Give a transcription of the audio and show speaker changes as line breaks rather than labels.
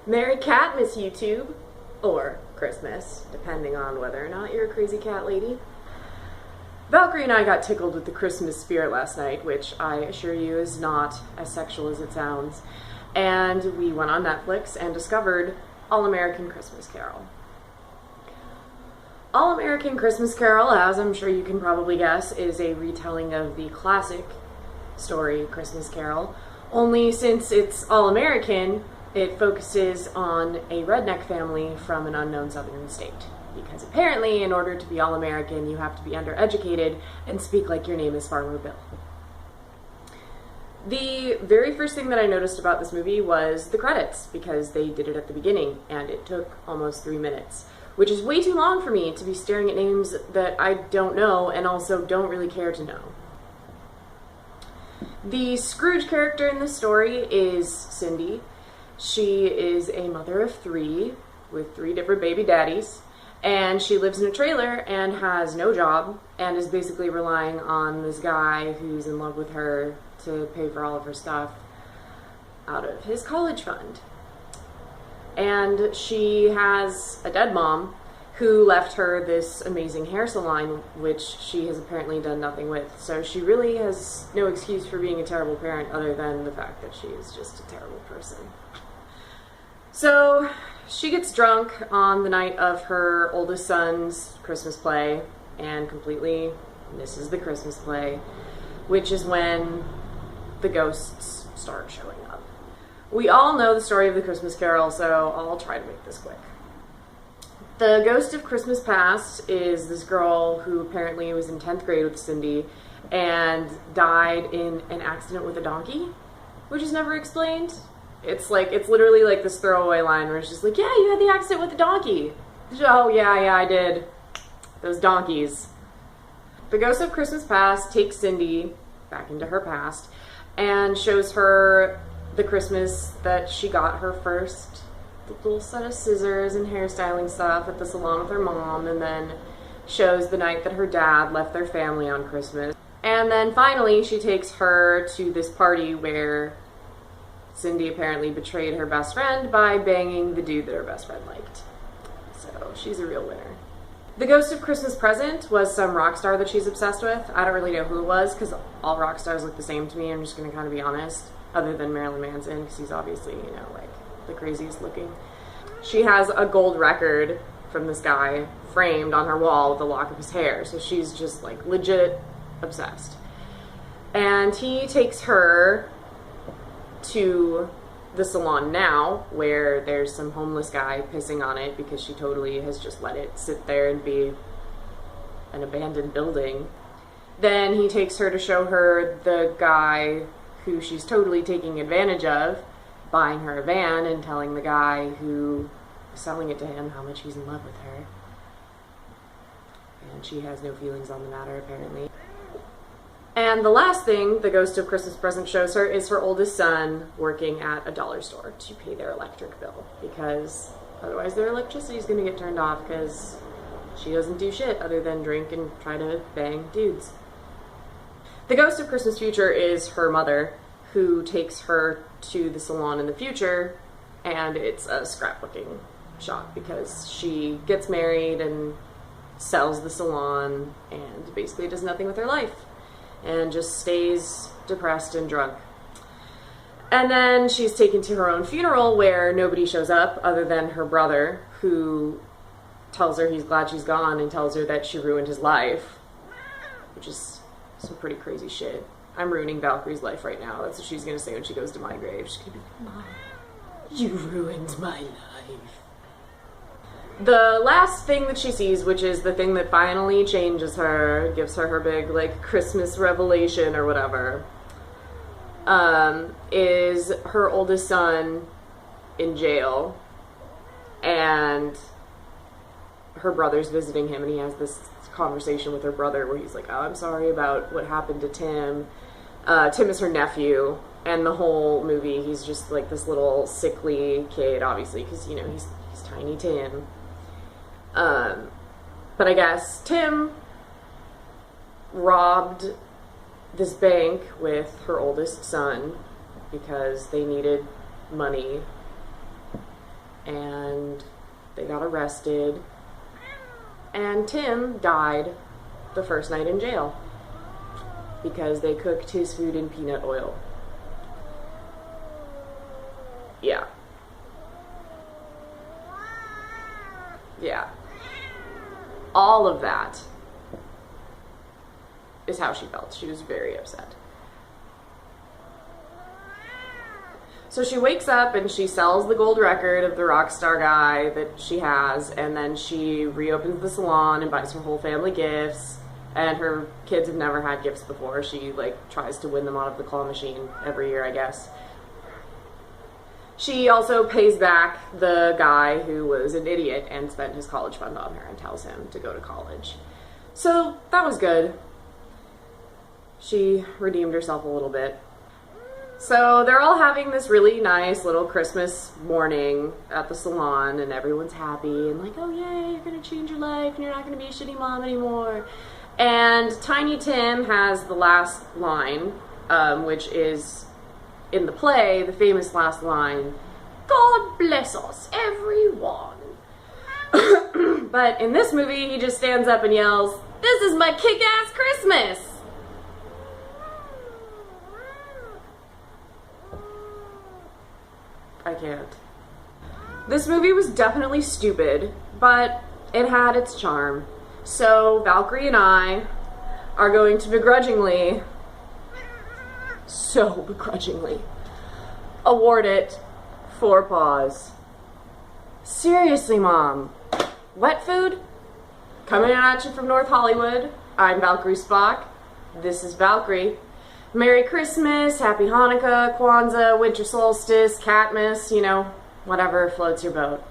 Merry Catmas, YouTube! Or Christmas, depending on whether or not you're a crazy cat lady. Valkyrie and I got tickled with the Christmas spirit last night, which I assure you is not as sexual as it sounds. And we went on Netflix and discovered All-American Christmas Carol. All-American Christmas Carol, as I'm sure you can probably guess, is a retelling of the classic story Christmas Carol. Only since it's all-American, it focuses on a redneck family from an unknown southern state. Because apparently, in order to be all-American, you have to be undereducated and speak like your name is Farmer Bill. The very first thing that I noticed about this movie was the credits, because they did it at the beginning, and it took almost 3 minutes, which is way too long for me to be staring at names that I don't know and also don't really care to know. The Scrooge character in this story is Cindy. She is a mother of 3 with 3 different baby daddies, and she lives in a trailer and has no job and is basically relying on this guy who's in love with her to pay for all of her stuff out of his college fund. And she has a dead mom who left her this amazing hair salon, which she has apparently done nothing with. So she really has no excuse for being a terrible parent other than the fact that she is just a terrible person. So she gets drunk on the night of her oldest son's Christmas play and completely misses the Christmas play, which is when the ghosts start showing up. We all know the story of the Christmas Carol, so I'll try to make this quick. The ghost of Christmas Past is this girl who apparently was in 10th grade with Cindy and died in an accident with a donkey, which is never explained. It's literally like this throwaway line where it's just like, yeah, you had the accident with the donkey. Oh, yeah, I did. Those donkeys. The ghost of Christmas Past takes Cindy back into her past and shows her the Christmas that she got her first little set of scissors and hairstyling stuff at the salon with her mom, and then shows the night that her dad left their family on Christmas. And then finally she takes her to this party where Cindy apparently betrayed her best friend by banging the dude that her best friend liked. So she's a real winner. The ghost of Christmas Present was some rock star that she's obsessed with. I don't really know who it was because all rock stars look the same to me. I'm just going to kind of be honest, other than Marilyn Manson, because he's obviously, you know, like the craziest looking. She has a gold record from this guy framed on her wall with a lock of his hair, so she's just like legit obsessed. And he takes her to the salon now, where there's some homeless guy pissing on it because she totally has just let it sit there and be an abandoned building. Then he takes her to show her the guy who she's totally taking advantage of, buying her a van and telling the guy who is selling it to him how much he's in love with her. And she has no feelings on the matter, apparently. And the last thing the ghost of Christmas Present shows her is her oldest son working at a dollar store to pay their electric bill, because otherwise their electricity is going to get turned off because she doesn't do shit other than drink and try to bang dudes. The ghost of Christmas Future is her mother, who takes her to the salon in the future, and it's a scrapbooking shop because she gets married and sells the salon and basically does nothing with her life and just stays depressed and drunk. And then she's taken to her own funeral where nobody shows up other than her brother, who tells her he's glad she's gone and tells her that she ruined his life, which is some pretty crazy shit. I'm ruining Valkyrie's life right now. That's what she's gonna say when she goes to my grave. She's gonna be like, Mom, you ruined my life. The last thing that she sees, which is the thing that finally changes her, gives her her big, like, Christmas revelation or whatever, is her oldest son in jail, and her brother's visiting him, and he has this conversation with her brother where he's like, oh, I'm sorry about what happened to Tim. Tim is her nephew, and the whole movie he's just like this little sickly kid, obviously, because, you know, he's Tiny Tim. But I guess Tim robbed this bank with her oldest son because they needed money and they got arrested, and Tim died the first night in jail because they cooked his food in peanut oil. Yeah. Yeah. All of that is how she felt. She was very upset. So she wakes up and she sells the gold record of the rock star guy that she has, and then she reopens the salon and buys her whole family gifts, and her kids have never had gifts before. She like tries to win them out of the claw machine every year, I guess. She also pays back the guy who was an idiot and spent his college fund on her and tells him to go to college. So that was good. She redeemed herself a little bit. So they're all having this really nice little Christmas morning at the salon, and everyone's happy and like, oh yay, you're gonna change your life and you're not gonna be a shitty mom anymore. And Tiny Tim has the last line, which is in the play, the famous last line, God bless us, everyone. But in this movie, he just stands up and yells, this is my kick-ass Christmas! I can't. This movie was definitely stupid, but it had its charm. So Valkyrie and I are going to begrudgingly, award it 4 paws. Seriously, Mom. Wet food? Coming at you from North Hollywood. I'm Valkyrie Spock. This is Valkyrie. Merry Christmas, Happy Hanukkah, Kwanzaa, Winter Solstice, Catmas, you know, whatever floats your boat.